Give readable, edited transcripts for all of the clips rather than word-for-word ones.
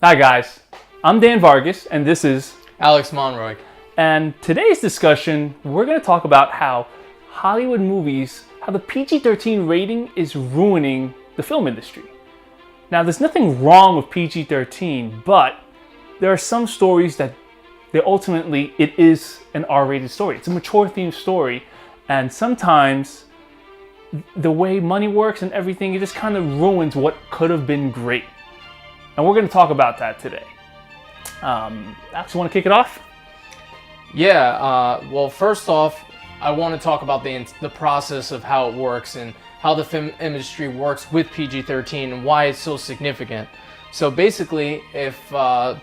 Hi guys, I'm Dan Vargas and this is Alex Monroy. And today's discussion, we're going to talk about how Hollywood movies, how the PG-13 rating is ruining the film industry. Now, there's nothing wrong with PG-13, but there are some stories that it is an R-rated story. It's a mature-themed story, and sometimes the way money works and everything, it just kind of ruins what could have been great. And we're going to talk about that today. Alex, you want to kick it off? Yeah, well, first off, I want to talk about the process of how it works and how the film industry works with PG-13 and why it's so significant. So basically, if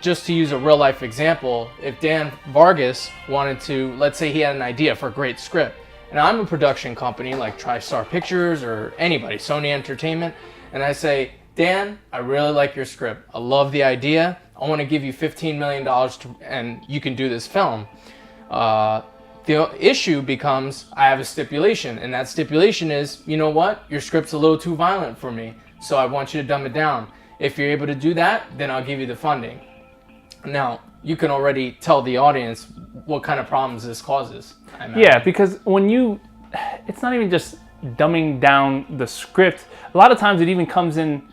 just to use a real life example, if Dan Vargas wanted to, let's say he had an idea for a great script, and I'm a production company like TriStar Pictures or anybody, Sony Entertainment, and I say, Dan, I really like your script. I love the idea. I want to give you $15 million and you can do this film. The issue becomes I have a stipulation, and that stipulation is, you know what? Your script's a little too violent for me, so I want you to dumb it down. If you're able to do that, then I'll give you the funding. Now, you can already tell the audience what kind of problems this causes. Yeah, because it's not even just dumbing down the script. A lot of times it even comes in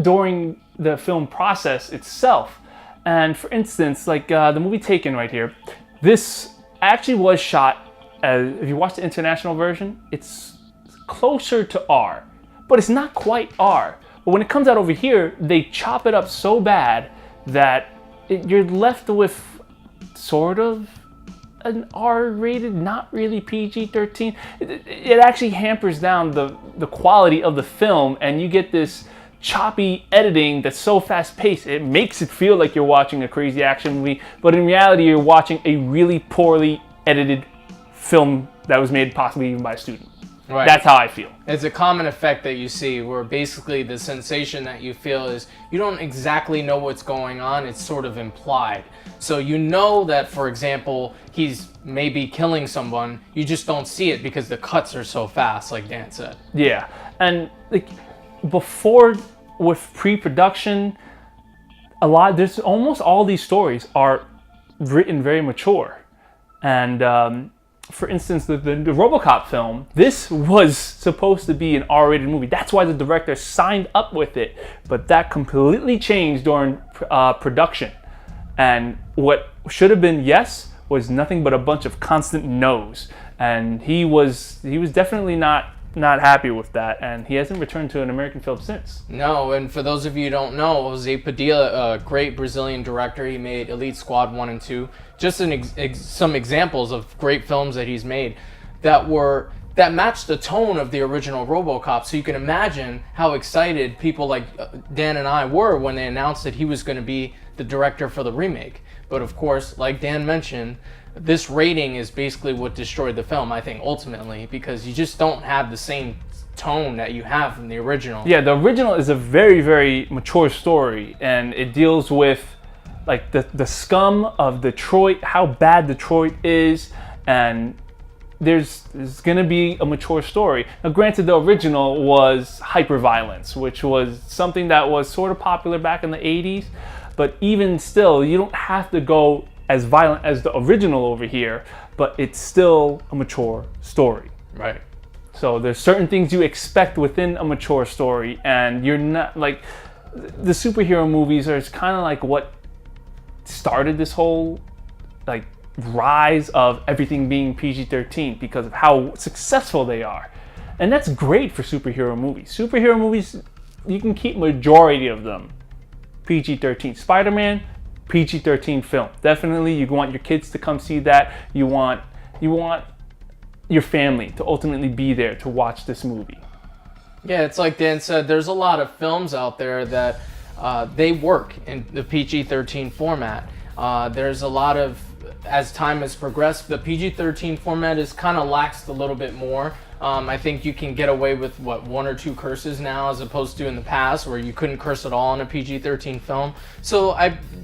during the film process itself. And for instance, like the movie Taken right here, this actually was shot as, if you watch the international version, it's closer to R, but it's not quite R. But when it comes out over here, they chop it up so bad that you're left with sort of an R-rated, not really PG-13. It actually hampers down the quality of the film, and you get this choppy editing that's so fast-paced. It makes it feel like you're watching a crazy action movie, but in reality, you're watching a really poorly edited film that was made possibly even by a student. Right. That's how I feel. It's a common effect that you see where basically the sensation that you feel is you don't exactly know what's going on, it's sort of implied. So you know that, for example, he's maybe killing someone, you just don't see it because the cuts are so fast, like Dan said. Yeah, and like before, with pre-production, there's almost all these stories are written very mature. And for instance, the RoboCop film, this was supposed to be an R-rated movie. That's why the director signed up with it. But that completely changed during production. And what should have been yes was nothing but a bunch of constant no's. And he was definitely not happy with that, and he hasn't returned to an American film since. No, and for those of you who don't know, Jose Padilla, a great Brazilian director, he made Elite Squad 1 and 2. Just some examples of great films that he's made that matched the tone of the original RoboCop. So you can imagine how excited people like Dan and I were when they announced that he was going to be the director for the remake. But of course, like Dan mentioned, this rating is basically what destroyed the film, I think, ultimately, because you just don't have the same tone that you have from the original. Yeah, the original is a very, very mature story, and it deals with like the scum of Detroit, how bad Detroit is, and there's going to be a mature story. Now, granted, the original was hyperviolence, which was something that was sort of popular back in the 80s, but even still, you don't have to go as violent as the original over here, but it's still a mature story. Right. So there's certain things you expect within a mature story, and you're not like the superhero movies are kind of like what started this whole like rise of everything being PG-13 because of how successful they are. And that's great for superhero movies. Superhero movies, you can keep majority of them PG-13. Spider-Man, PG-13 film. Definitely, you want your kids to come see that. You want your family to ultimately be there to watch this movie. Yeah, it's like Dan said, there's a lot of films out there that they work in the PG-13 format. There's a lot of, as time has progressed, the PG-13 format is kind of laxed a little bit more. I think you can get away with, 1 or 2 curses now as opposed to in the past where you couldn't curse at all in a PG-13 film. So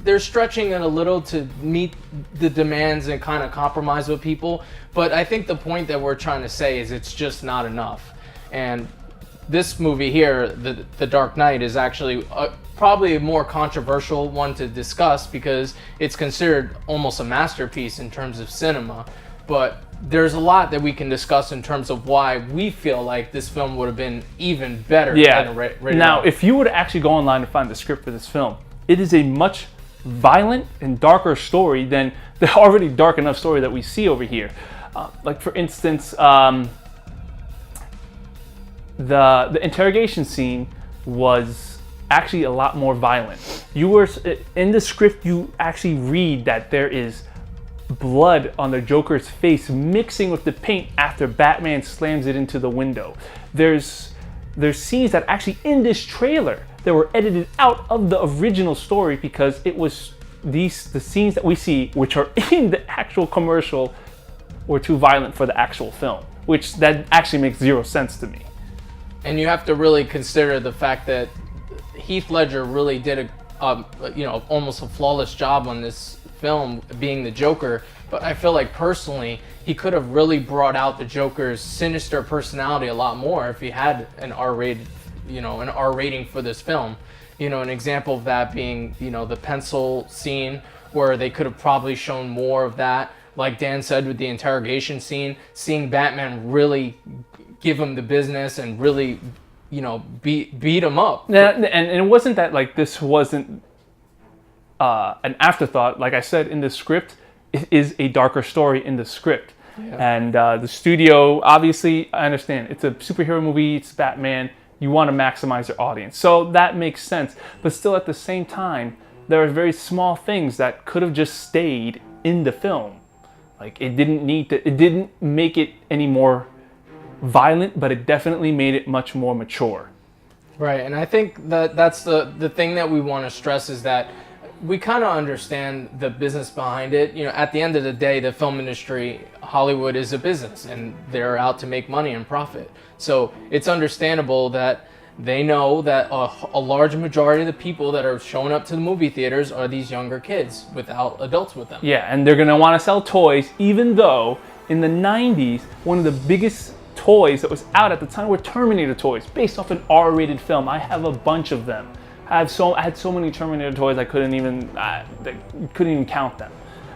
they're stretching it a little to meet the demands and kind of compromise with people. But I think the point that we're trying to say is it's just not enough. And this movie here, the Dark Knight, is actually probably a more controversial one to discuss because it's considered almost a masterpiece in terms of cinema. But there's a lot that we can discuss in terms of why we feel like this film would have been even better. Yeah. Than rated Now, R. if you were to actually go online and find the script for this film, it is a much violent and darker story than the already dark enough story that we see over here. Like for instance, the interrogation scene was actually a lot more violent. You were in the script, you actually read that there is blood on the Joker's face mixing with the paint after Batman slams it into the window. There's scenes that actually in this trailer that were edited out of the original story because it was the scenes that we see, which are in the actual commercial, were too violent for the actual film, which that actually makes zero sense to me. And you have to really consider the fact that Heath Ledger really did almost a flawless job on this film being the Joker. But I feel like personally, he could have really brought out the Joker's sinister personality a lot more if he had an R rating for this film. An example of that being, the pencil scene where they could have probably shown more of that. Like Dan said with the interrogation scene, seeing Batman really give him the business and really, beat him up. Yeah, and it wasn't that like this wasn't an afterthought. Like I said in the script, it is a darker story in the script. Yeah. And the studio, obviously, I understand, it's a superhero movie, it's Batman, you want to maximize your audience. So that makes sense. But still at the same time, there are very small things that could have just stayed in the film. Like it didn't make it any more violent, but it definitely made it much more mature. Right, and I think that's the thing that we want to stress is that we kind of understand the business behind it. At the end of the day, the film industry, Hollywood is a business, and they're out to make money and profit. So it's understandable that they know that a large majority of the people that are showing up to the movie theaters are these younger kids without adults with them. Yeah, and they're going to want to sell toys, even though in the 90s, one of the biggest toys that was out at the time were Terminator toys, based off an R-rated film. I have a bunch of them. I had so many Terminator toys I couldn't even count them.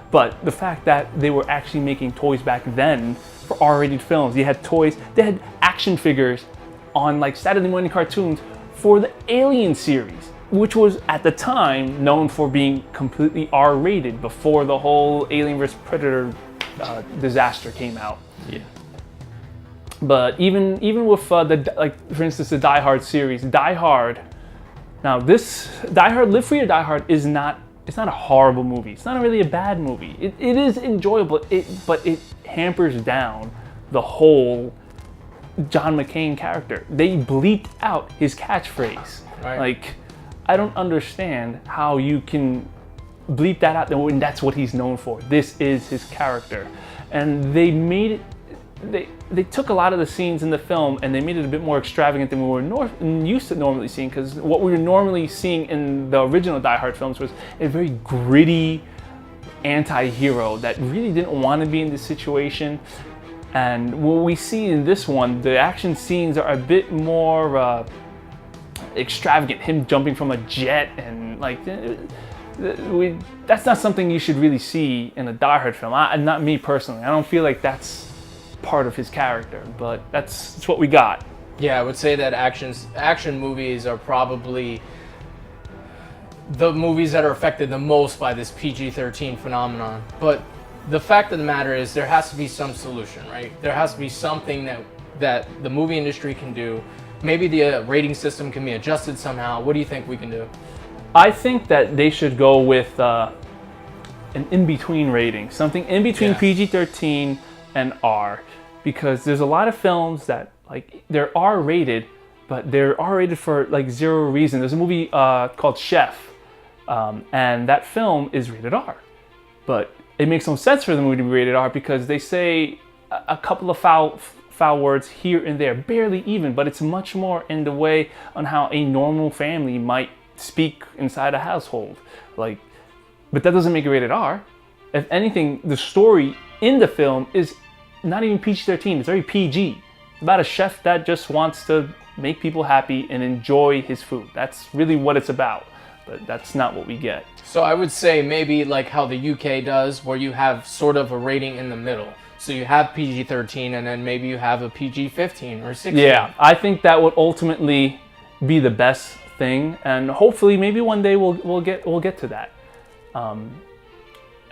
But the fact that they were actually making toys back then for R-rated films, they had toys, they had action figures on like Saturday morning cartoons for the Alien series, which was at the time known for being completely R-rated before the whole Alien vs. Predator disaster came out. Yeah. But even with for instance, the Die Hard series, Die Hard. Now this Die Hard, Live Free or Die Hard is not. It's not a horrible movie. It's not really a bad movie. It is enjoyable. But it hampers down the whole John McClane character. They bleeped out his catchphrase. Right. Like, I don't understand how you can bleep that out when that's what he's known for. This is his character, and they made it. They took a lot of the scenes in the film and they made it a bit more extravagant than we were used to normally seeing, because what we were normally seeing in the original Die Hard films was a very gritty anti-hero that really didn't want to be in this situation. And what we see in this one, the action scenes are a bit more extravagant. Him jumping from a jet and like, that's not something you should really see in a Die Hard film. Not me personally. I don't feel like that's part of his character, but that's what we got. Yeah, I would say that action movies are probably the movies that are affected the most by this PG-13 phenomenon. But the fact of the matter is there has to be some solution, right? There has to be something that the movie industry can do. Maybe the rating system can be adjusted somehow. What do you think we can do? I think that they should go with an in-between rating, something in between PG-13 and R, because there's a lot of films that like they're R-rated, but they're R-rated for like zero reason. There's a movie called Chef, and that film is rated R, but it makes no sense for the movie to be rated R because they say a couple of foul words here and there, barely even, but it's much more in the way on how a normal family might speak inside a household. Like, but that doesn't make it rated R. If anything, the story in the film is not even PG-13, it's very PG. It's about a chef that just wants to make people happy, and enjoy his food. That's really what it's about, but that's not what we get. So I would say maybe like how the UK does, where you have sort of a rating in the middle. So you have PG-13 and then maybe you have a PG-15 or 16. Yeah, I think that would ultimately be the best thing, and hopefully maybe one day we'll get to that.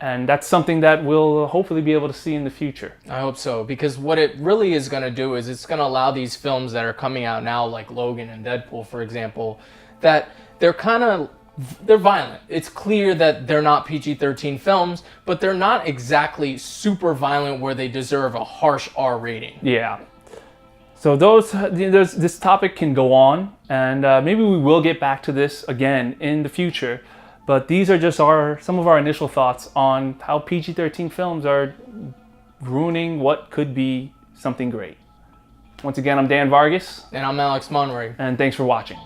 And that's something that we'll hopefully be able to see in the future. I hope so, because what it really is going to do is it's going to allow these films that are coming out now, like Logan and Deadpool, for example, that they're violent. It's clear that they're not PG-13 films, but they're not exactly super violent where they deserve a harsh R rating. Yeah. So this topic can go on, and maybe we will get back to this again in the future. But these are just some of our initial thoughts on how PG-13 films are ruining what could be something great. Once again, I'm Dan Vargas. And I'm Alex Monroy. And thanks for watching.